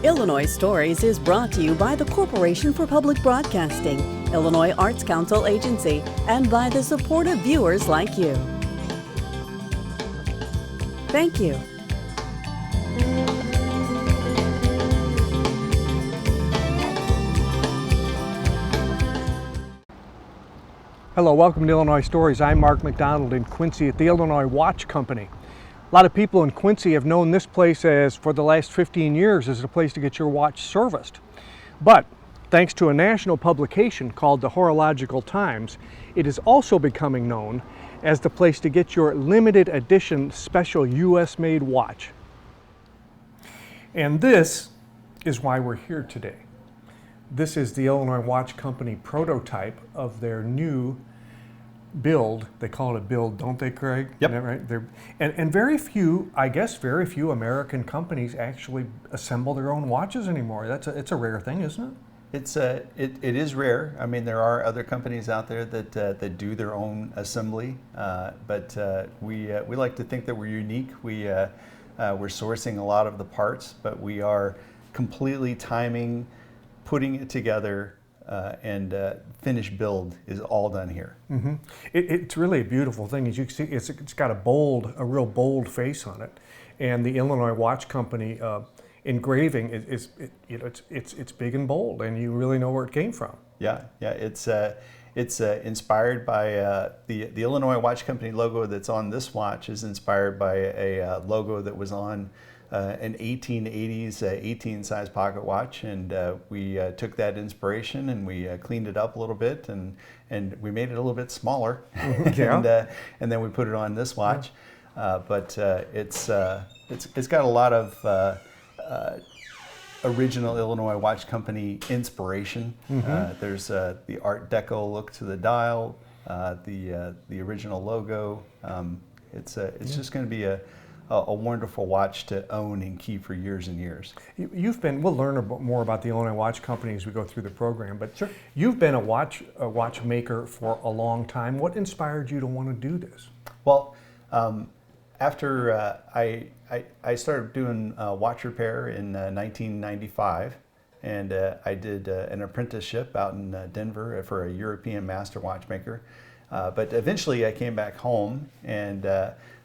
Illinois Stories is brought to you by the Corporation for Public Broadcasting, Illinois Arts Council Agency, and by the supportive viewers like you. Thank you. Hello, welcome to Illinois Stories. I'm Mark McDonald in Quincy at the Illinois Watch Company. A lot of people in Quincy have known this place as, for the last 15 years, as a place to get your watch serviced. But thanks to a national publication called the Horological Times, it is also becoming known as the place to get your limited edition special US-made watch. And this is why we're here today. This is the Illinois Watch Company prototype of their new build. They call it a build, don't they, Craig? Yep. Isn't that right? And very few, I guess, very few American companies actually assemble their own watches anymore. It's a rare thing, isn't it? It is rare. I mean, there are other companies out there that do their own assembly, but we like to think that we're unique. We're sourcing a lot of the parts, but we are completely timing, putting it together, and finished build is all done here. Mm-hmm. It's really a beautiful thing. As you can see, it's got a real bold face on it, and the Illinois Watch Company engraving it's big and bold, and you really know where it came from. Yeah. It's inspired by the Illinois Watch Company logo that's on this watch is inspired by a logo that was on an 1880s 18 size pocket watch, and we took that inspiration and we cleaned it up a little bit and we made it a little bit smaller. Yeah. and then we put it on this watch. But it's got a lot of original Illinois Watch Company inspiration. Mm-hmm. There's the Art Deco look to the dial, the original logo. It's just going to be a wonderful watch to own and keep for years and years. We'll learn more about the Illinois Watch Company as we go through the program, but sure. You've been a watchmaker for a long time. What inspired you to want to do this? Well, after I started doing watch repair in 1995, and I did an apprenticeship out in Denver for a European master watchmaker. But eventually I came back home, and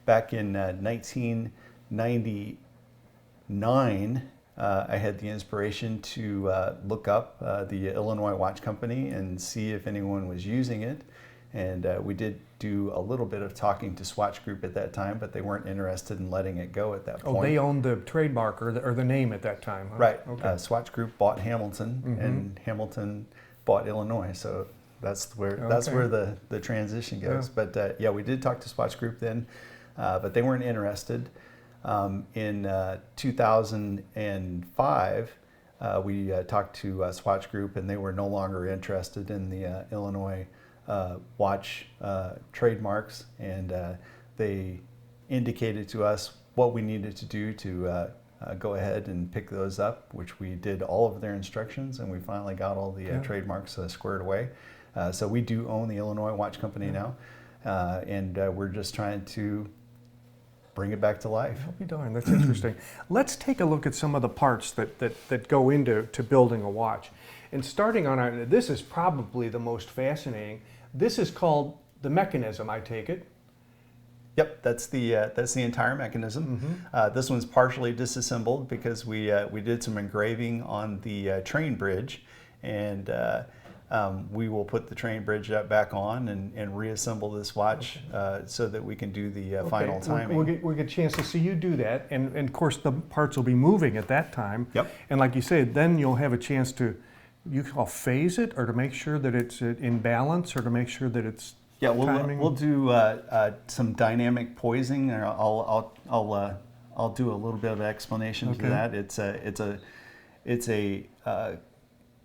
back in 1999, I had the inspiration to look up the Illinois Watch Company and see if anyone was using it. And we did do a little bit of talking to Swatch Group at that time, but they weren't interested in letting it go at that point. Oh, they owned the trademark or the name at that time, huh? Right. Okay. Swatch Group bought Hamilton, mm-hmm. and Hamilton bought Illinois. So that's where the transition goes. Yeah. But we did talk to Swatch Group then, but they weren't interested. In 2005, we talked to Swatch Group, and they were no longer interested in the Illinois watch trademarks, and they indicated to us what we needed to do to go ahead and pick those up, which we did all of their instructions, and we finally got all the trademarks squared away. So we do own the Illinois Watch Company now, and we're just trying to bring it back to life. I'll be darned, that's interesting. Let's take a look at some of the parts that go into building a watch. And starting on this is probably the most fascinating. This is called the mechanism, I take it. Yep, that's the entire mechanism. Mm-hmm. This one's partially disassembled because we did some engraving on the train bridge, and we will put the train bridge back on and reassemble this watch so that we can do the final timing. We'll get a chance to see you do that, and of course the parts will be moving at that time. Yep. And like you said, then you'll have a chance to phase it, or to make sure that it's in balance, or to make sure that it's we'll do some dynamic poising. I'll do a little bit of explanation to that.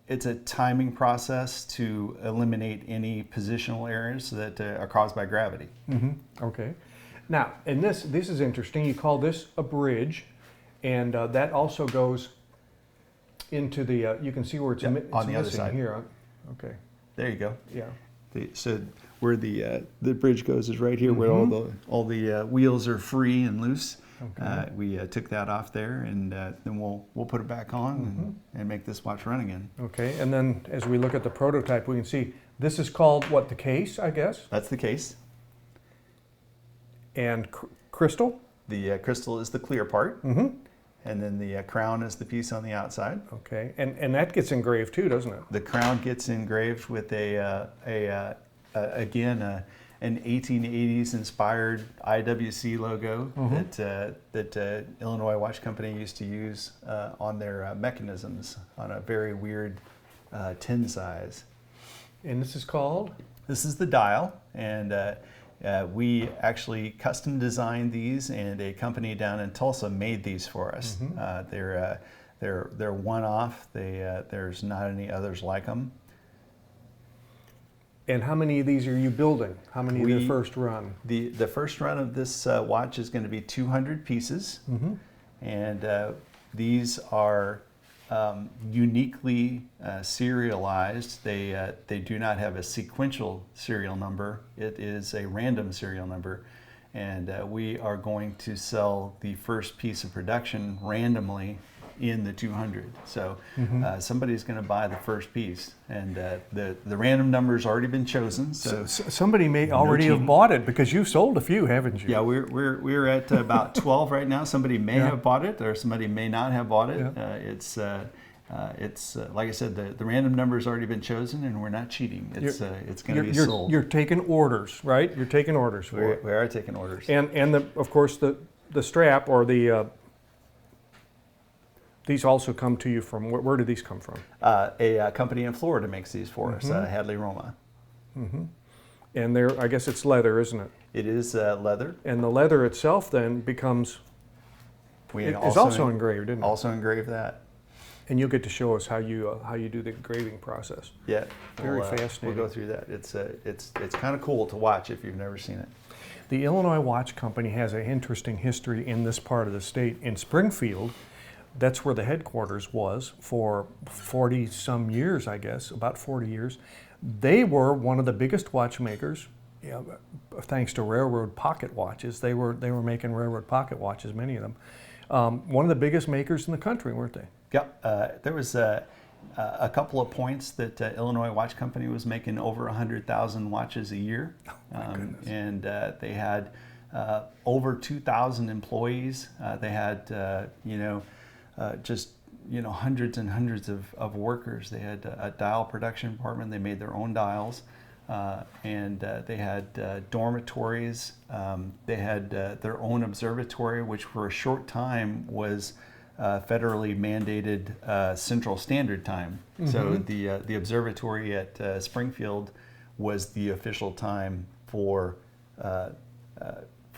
It's a timing process to eliminate any positional errors that are caused by gravity. Mm-hmm. Okay. Now, and this is interesting. You call this a bridge, and that also goes into the. You can see where it's on the other side here. Okay. There you go. Yeah. So where the bridge goes is right here, mm-hmm. where all the wheels are free and loose. we took that off there, and then we'll put it back on and make this watch run again. Okay, and then as we look at the prototype, we can see this is called what, the case, I guess? That's the case. And crystal? The crystal is the clear part, and then the crown is the piece on the outside. Okay, and that gets engraved too, doesn't it? The crown gets engraved with an 1880s inspired IWC logo that Illinois Watch Company used to use on their mechanisms on a very weird tin size. And this is called? This is the dial, and we actually custom designed these, and a company down in Tulsa made these for us. They're one-off. There's not any others like them. And how many of these are you building? How many of the first run? The first run of this watch is going to be 200 pieces, and these are uniquely serialized. They do not have a sequential serial number. It is a random serial number, and we are going to sell the first piece of production randomly in the 200. So somebody's going to buy the first piece, and the random number's already been chosen. So somebody may already have bought it, because you've sold a few, haven't you? Yeah, we're at about 12 right now. Somebody may have bought it, or somebody may not have bought it. It's like I said, the random number's already been chosen, and we're not cheating. It's going to be sold. You're taking orders, right? You're taking orders for it. We are taking orders. And of course the strap, or the these also come to you from, where do these come from? A company in Florida makes these for us, Hadley Roma. And I guess it's leather, isn't it? It is leather. And the leather itself then becomes, it's also engraved, isn't it? Also engraved that. And you'll get to show us how you do the engraving process. Yeah, very fascinating. We'll go through that. It's kind of cool to watch if you've never seen it. The Illinois Watch Company has an interesting history in this part of the state. In Springfield, that's where the headquarters was for 40 some years, I guess, about 40 years. They were one of the biggest watchmakers, thanks to railroad pocket watches. They were making railroad pocket watches, many of them. One of the biggest makers in the country, weren't they? Yeah, there was a couple of points that Illinois Watch Company was making over 100,000 watches a year. And they had over 2,000 employees. They had, hundreds and hundreds of workers. They had a dial production department. They made their own dials, and they had dormitories. They had their own observatory, which for a short time was federally mandated Central Standard Time. So the observatory at Springfield was the official time for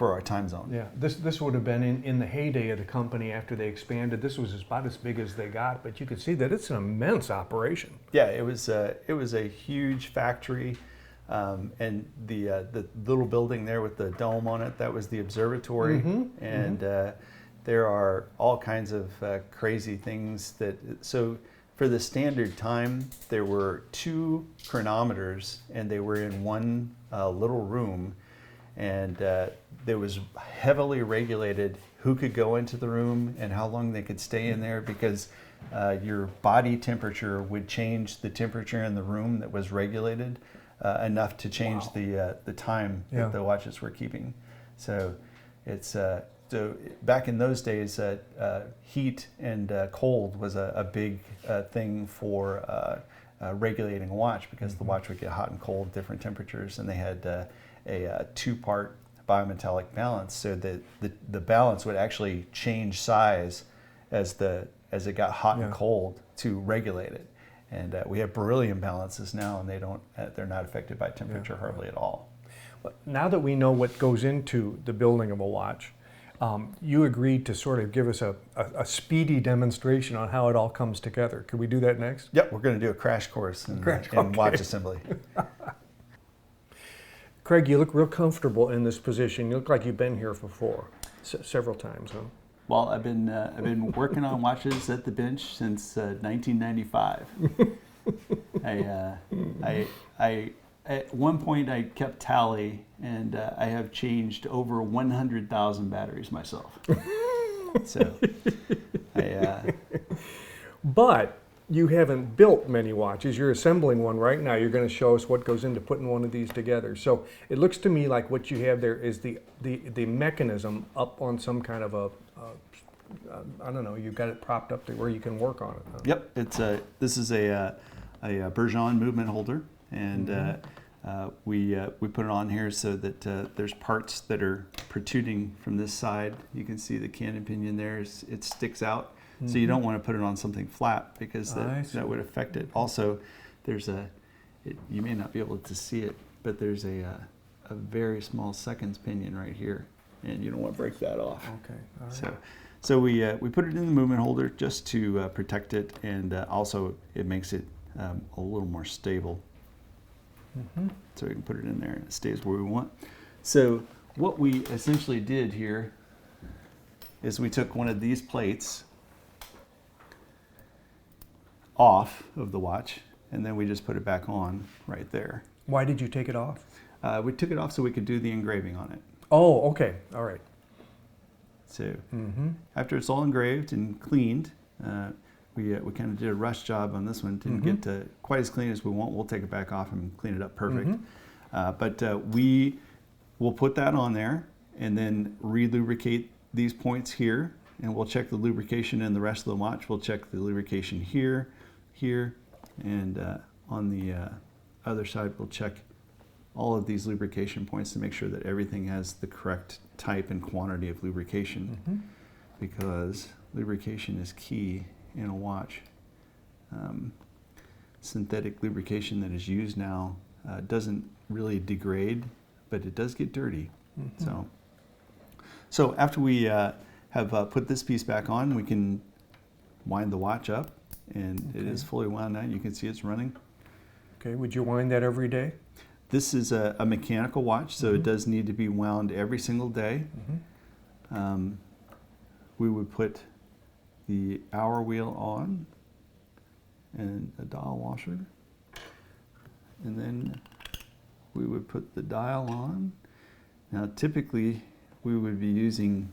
our time zone. Yeah, this would have been in the heyday of the company after they expanded. This was about as big as they got, but you could see that it's an immense operation. Yeah, it was a huge factory, and the little building there with the dome on it, that was the observatory, and there are all kinds of crazy things so for the standard time, there were 2 chronometers, and they were in one little room, and there was heavily regulated who could go into the room and how long they could stay in there, because your body temperature would change the temperature in the room that was regulated enough to change the time that the watches were keeping. So it's so back in those days, heat and cold was a big thing for regulating a watch, because the watch would get hot and cold, different temperatures, and they had a 2-part bimetallic balance, so that the balance would actually change size as it got hot and cold to regulate it. And we have beryllium balances now, and they're not affected by temperature hardly at all. Now that we know what goes into the building of a watch, you agreed to sort of give us a speedy demonstration on how it all comes together. Could we do that next? Yep, we're going to do a crash course in watch assembly. Craig, you look real comfortable in this position. You look like you've been here before, several times, huh? Well, I've been working on watches at the bench since 1995. at one point I kept tally, and I have changed over 100,000 batteries myself. So, But you haven't built many watches. You're assembling one right now. You're going to show us what goes into putting one of these together. So it looks to me like what you have there is the mechanism up on some kind of a I don't know. You've got it propped up there where you can work on it. Huh? Yep, this is a Bergeon movement holder, and we put it on here so that there's parts that are protruding from this side. You can see the cannon pinion there. It sticks out, so you don't want to put it on something flat because that would affect it. Also, there's you may not be able to see it, but there's a very small seconds pinion right here, and you don't want to break that off. Okay. All right. So we put it in the movement holder just to protect it, and also it makes it a little more stable. So we can put it in there and it stays where we want. So what we essentially did here is we took one of these plates off of the watch, and then we just put it back on right there. Why did you take it off? We took it off so we could do the engraving on it. Oh, okay. All right. So after it's all engraved and cleaned, we kind of did a rush job on this one. Didn't get to quite as clean as we want. We'll take it back off and clean it up perfect. But we will put that on there and then re-lubricate these points here, and we'll check the lubrication in the rest of the watch. We'll check the lubrication here, and on the other side we'll check all of these lubrication points to make sure that everything has the correct type and quantity of lubrication, because lubrication is key in a watch. Synthetic lubrication that is used now doesn't really degrade, but it does get dirty. So after we have put this piece back on, we can wind the watch up, and it is fully wound now. You can see it's running. Okay, would you wind that every day? This is a mechanical watch, so it does need to be wound every single day. We would put the hour wheel on and a dial washer, and then we would put the dial on. Now typically we would be using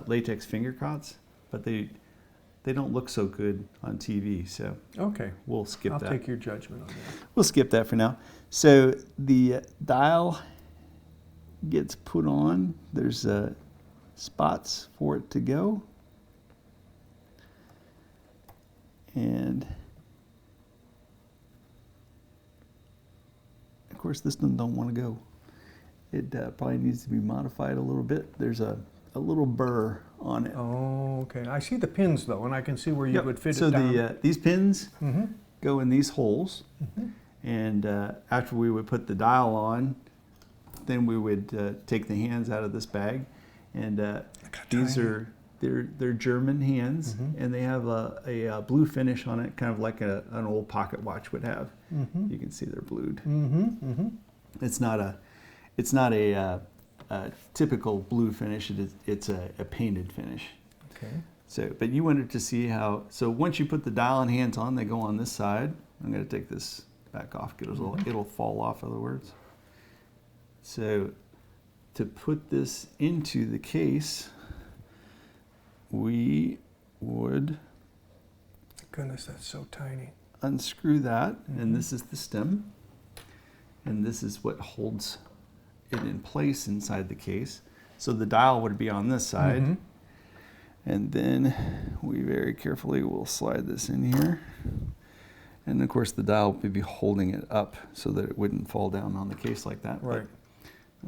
latex finger cots, but they don't look so good on TV, so okay, we'll skip that. I'll take your judgment on that. We'll skip that for now. So the dial gets put on. There's spots for it to go. And of course this one don't want to go. It probably needs to be modified a little bit. There's a little burr on it. Oh, okay. I see the pins though, and I can see where you would fit it down. So these pins go in these holes, and after we would put the dial on, then we would take the hands out of this bag, and these are they're German hands, and they have a blue finish on it, kind of like an old pocket watch would have. You can see they're blued. It's not a typical blue finish. It's a painted finish. Okay. So, but you wanted to see how. So once you put the dial and hands on, they go on this side. I'm going to take this back off because it'll fall off. Other words. So, to put this into the case, we would. Goodness, that's so tiny. Unscrew that, and this is the stem, and this is what holds it in place inside the case. So the dial would be on this side, and then we very carefully will slide this in here, and of course the dial would be holding it up so that it wouldn't fall down on the case like that. Right.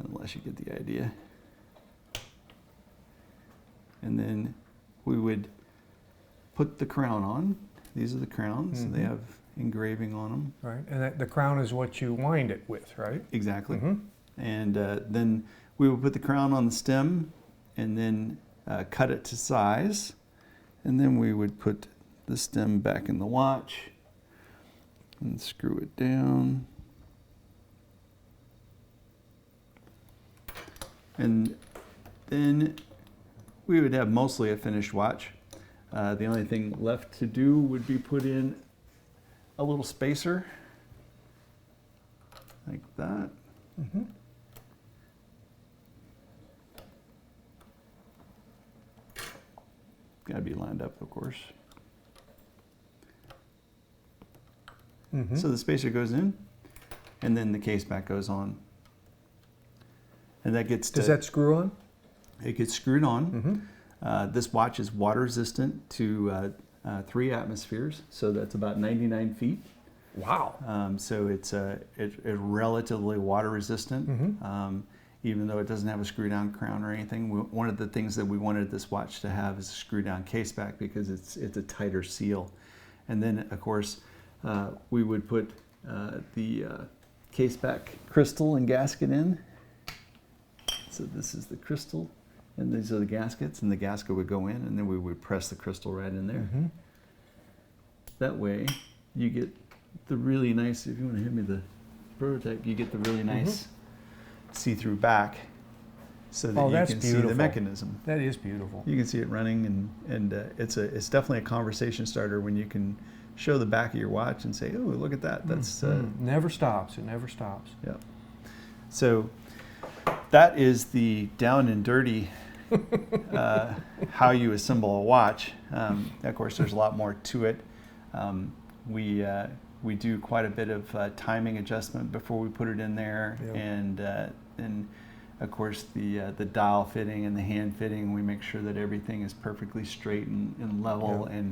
Unless you get the idea. And then we would put the crown on. These are the crowns. They have engraving on them. Right, and the crown is what you wind it with, right? Exactly. And then we would put the crown on the stem, and then cut it to size, and then we would put the stem back in the watch and screw it down. And then we would have mostly a finished watch. The only thing left to do would be put in a little spacer like that. Mm-hmm. Got to be lined up, of course. Mm-hmm. So the spacer goes in, and then the case back goes on. And that gets Does that screw on? It gets screwed on. Mm-hmm. This watch is water resistant to 3 atmospheres, so that's about 99 feet. Wow. So it's relatively water resistant, Mm-hmm. Even though it doesn't have a screw down crown or anything. One of the things that we wanted this watch to have is a screw down case back because it's a tighter seal. And then of course we would put the case back crystal and gasket in. So this is the crystal, and these are the gaskets, and the gasket would go in, and then we would press the crystal right in there. Mm-hmm. That way, you get the really nice, if you want to hand me the prototype, you get the really nice see-through back so that you can see the mechanism. That is beautiful. You can see it running, and it's definitely a conversation starter when you can show the back of your watch and say, oh, look at that. That's never stops. It never stops. Yeah. So that is the down and dirty how you assemble a watch. Of course, there's a lot more to it. We do quite a bit of timing adjustment before we put it in there, yep. And of course the dial fitting and the hand fitting. We make sure that everything is perfectly straight and level, yep.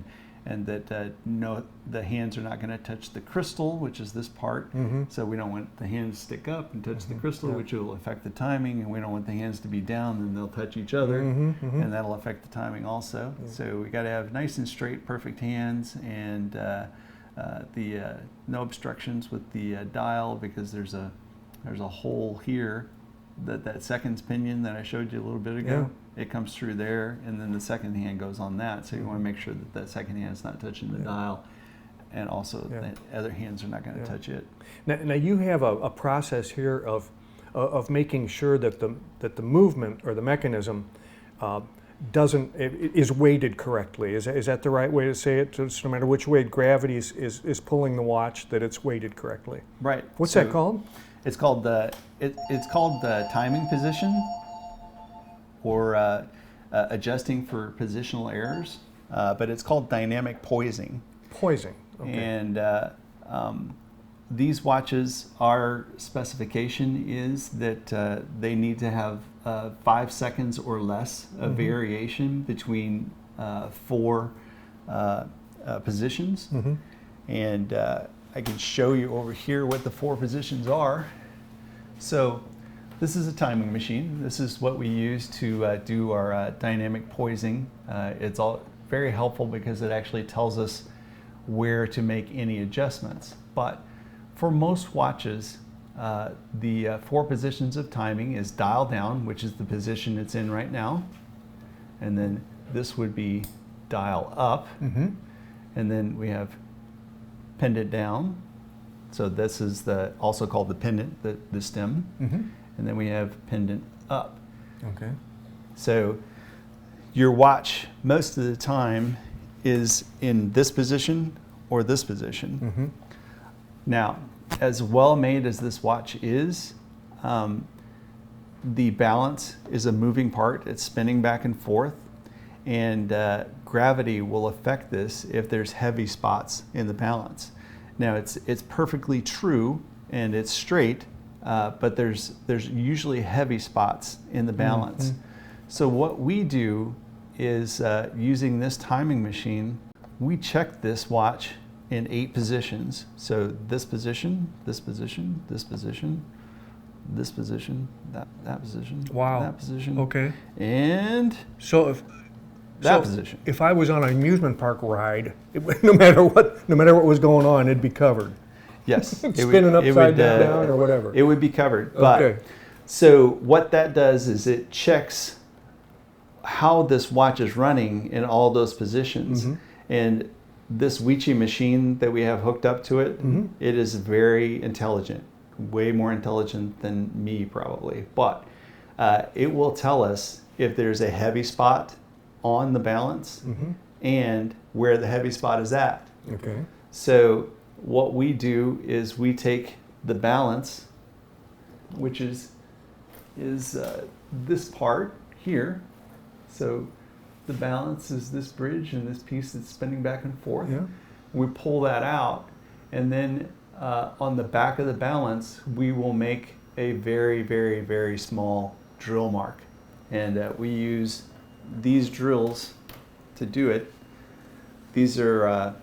and that the hands are not going to touch the crystal, which is this part. Mm-hmm. So we don't want the hands to stick up and touch Mm-hmm. the crystal, yeah. which will affect the timing, and we don't want the hands to be down, and they'll touch each other, Mm-hmm. Mm-hmm. and that'll affect the timing also. Yeah. So we got to have nice and straight, perfect hands, and no obstructions with the dial, because there's a hole here, that seconds pinion that I showed you a little bit ago. It comes through there, and then the second hand goes on that. So you want to make sure that second hand is not touching the dial, and also the other hands are not going to touch it. Now you have a process here of making sure that the movement or the mechanism is weighted correctly. Is that the right way to say it? So no matter which way gravity is pulling the watch, that it's weighted correctly. Right. What's that called? It's called the timing position, or adjusting for positional errors, but it's called dynamic poising. Poising. Okay. And these watches, our specification is that they need to have 5 seconds or less of variation between 4 positions. Mm-hmm. And I can show you over here what the 4 positions are. So this is a timing machine. This is what we use to do our dynamic poising. It's all very helpful because it actually tells us where to make any adjustments. But for most watches, the 4 positions of timing is dial down, which is the position it's in right now. And then this would be dial up. Mm-hmm. And then we have pendant down. So this is also called the pendant, the stem. Mm-hmm. And then we have pendant up. Okay. So your watch most of the time is in this position or this position. Mm-hmm. Now, as well made as this watch is, the balance is a moving part. It's spinning back and forth, and gravity will affect this if there's heavy spots in the balance. Now, it's perfectly true and it's straight, but there's usually heavy spots in the balance. Mm-hmm. So what we do is, using this timing machine, we check this watch in 8 positions. So this position, this position, this position, this position, that position, wow. that position, okay, and so that position. If I was on an amusement park ride, no matter what was going on, it'd be covered. Yes, spinning upside down or whatever. It would be covered. But, okay. So what that does is it checks how this watch is running in all those positions. Mm-hmm. And this Weechi machine that we have hooked up to it, mm-hmm. it is very intelligent, way more intelligent than me probably. But it will tell us if there's a heavy spot on the balance mm-hmm. and where the heavy spot is at. Okay. So what we do is we take the balance which is this part here. So the balance is this bridge and this piece that's spinning back and forth. Yeah. We pull that out, and then on the back of the balance, we will make a very, very, very small drill mark. And we use these drills to do it. These are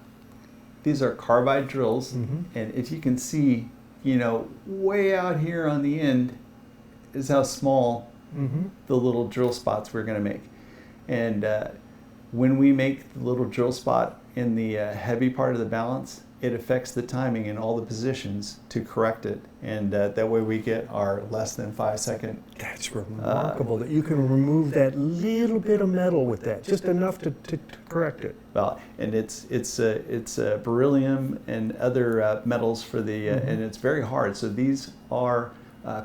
carbide drills, and if you can see, way out here on the end is how small the little drill spots we're going to make. And when we make the little drill spot in the heavy part of the balance, it affects the timing in all the positions to correct it, and that way we get our less than 5 second. That's remarkable that you can remove that little bit of metal with that, just enough to correct it. Well, and it's beryllium and other metals for the, and it's very hard. So these are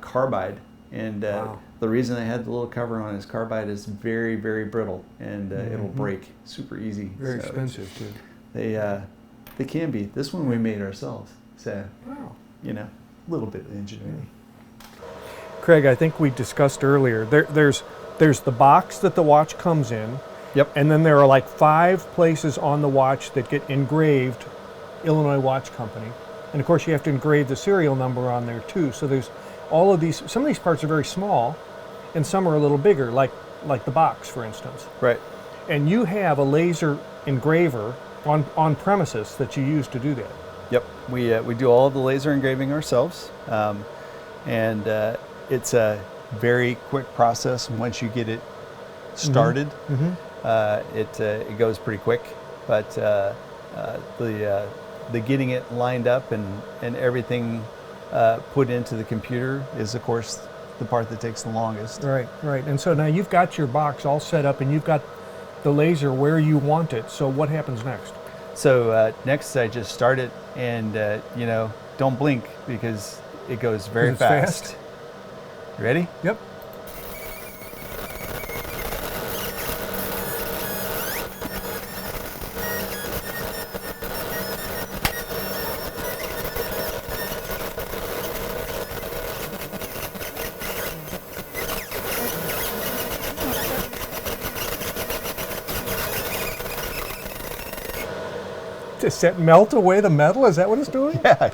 carbide, and wow. The reason I had the little cover on is carbide is very, very brittle, and it'll break super easy. Very expensive too. They can be. This one we made ourselves. So, wow. A little bit of engineering. Craig, I think we discussed earlier, there's the box that the watch comes in. Yep. And then there are like 5 places on the watch that get engraved Illinois Watch Company. And of course you have to engrave the serial number on there too. So there's all of these, some of these parts are very small and some are a little bigger, like the box, for instance. Right. And you have a laser engraver on premises that you use to do that. Yep, we do all of the laser engraving ourselves, and it's a very quick process once you get it started. It goes pretty quick, but the getting it lined up and everything put into the computer is, of course, the part that takes the longest. Right. And so now you've got your box all set up and you've got the laser where you want it. So what happens next? So next I just start it, and don't blink because it goes very fast. You ready? Yep. Does that melt away the metal? Is that what it's doing? Yeah,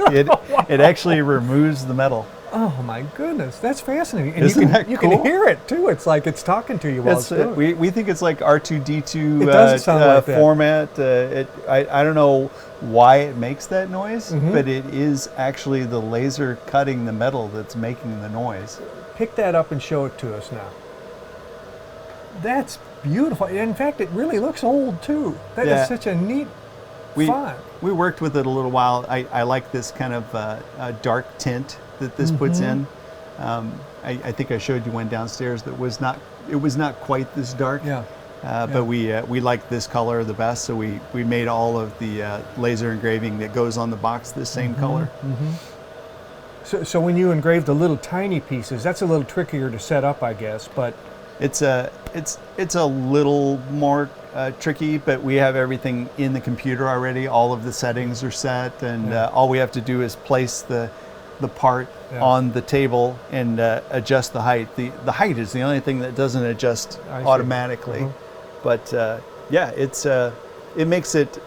it actually removes the metal. Oh my goodness, that's fascinating. And Isn't that you cool? can hear it too. It's like it's talking to you while it's doing it. We think it's like R2D2 It does sound like that. format. I don't know why it makes that noise, but it is actually the laser cutting the metal that's making the noise. Pick that up and show it to us now. That's beautiful. In fact, it really looks old too. That is such a neat font. We worked with it a little while. I like this kind of dark tint that this puts in. I think I showed you one downstairs that was not quite this dark. Yeah. But we like this color the best, so we made all of the laser engraving that goes on the box the same color. So when you engrave the little tiny pieces, that's a little trickier to set up, I guess. But it's a little more tricky, but we have everything in the computer already. All of the settings are set, and all we have to do is place the part on the table and adjust the height. The height is the only thing that doesn't adjust automatically. But it makes it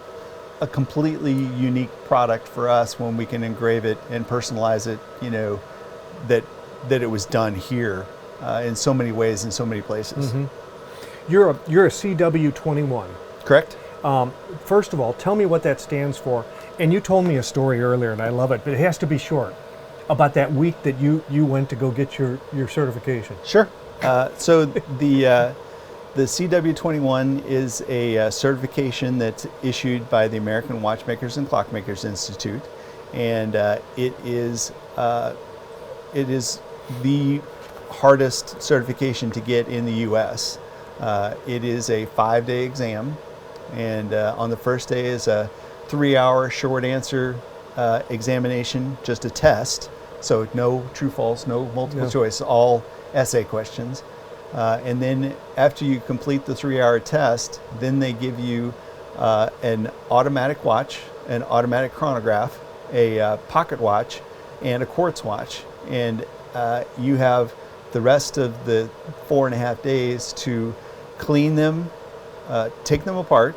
a completely unique product for us when we can engrave it and personalize it, that it was done here in so many ways in so many places. You're a CW21. Correct. First of all, tell me what that stands for. And you told me a story earlier, and I love it, but it has to be short, about that week that you went to go get your certification. Sure. So the CW21 is a certification that's issued by the American Watchmakers and Clockmakers Institute, and it is the hardest certification to get in the U.S. It is a 5-day exam, and on the first day is a 3-hour short answer examination, just a test. So no true false, no multiple choice, all essay questions. And then after you complete the 3-hour test, then they give you an automatic watch, an automatic chronograph, a pocket watch, and a quartz watch. And you have the rest of the 4.5 days to clean them, take them apart,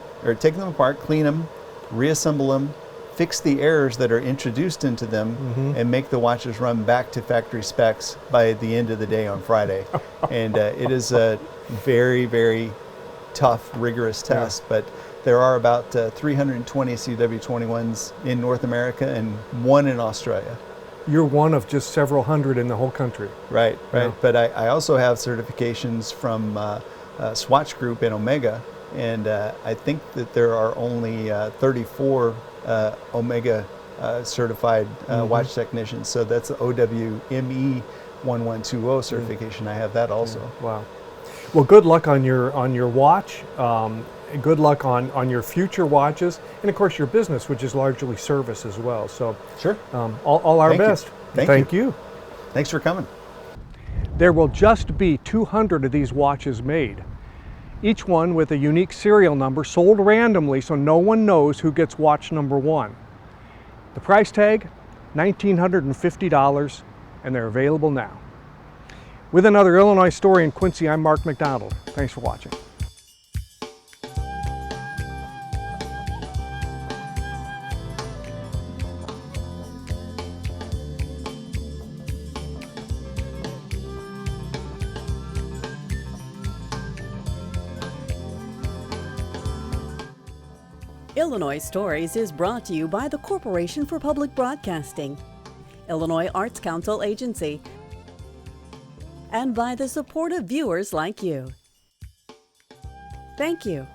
clean them, reassemble them, fix the errors that are introduced into them, and make the watches run back to factory specs by the end of the day on Friday. And it is a very, very tough, rigorous test, but there are about 320 CW21s in North America and 1 in Australia. You're one of just several hundred in the whole country. Right. Yeah. But I also have certifications from Swatch Group in Omega, and I think that there are only 34 Omega certified watch technicians. So that's the OWME 1120 certification. I have that also. Wow. Well, good luck on your watch. Good luck on your future watches, and of course your business, which is largely service as well. So sure. All our Thank you. best. Thank you. Thanks for coming. There will just be 200 of these watches made, each one with a unique serial number sold randomly so no one knows who gets watch number 1. The price tag, $1,950, and they're available now. With another Illinois story in Quincy, I'm Mark McDonald. Thanks for watching. Illinois Stories is brought to you by the Corporation for Public Broadcasting, Illinois Arts Council Agency, and by the support of viewers like you. Thank you.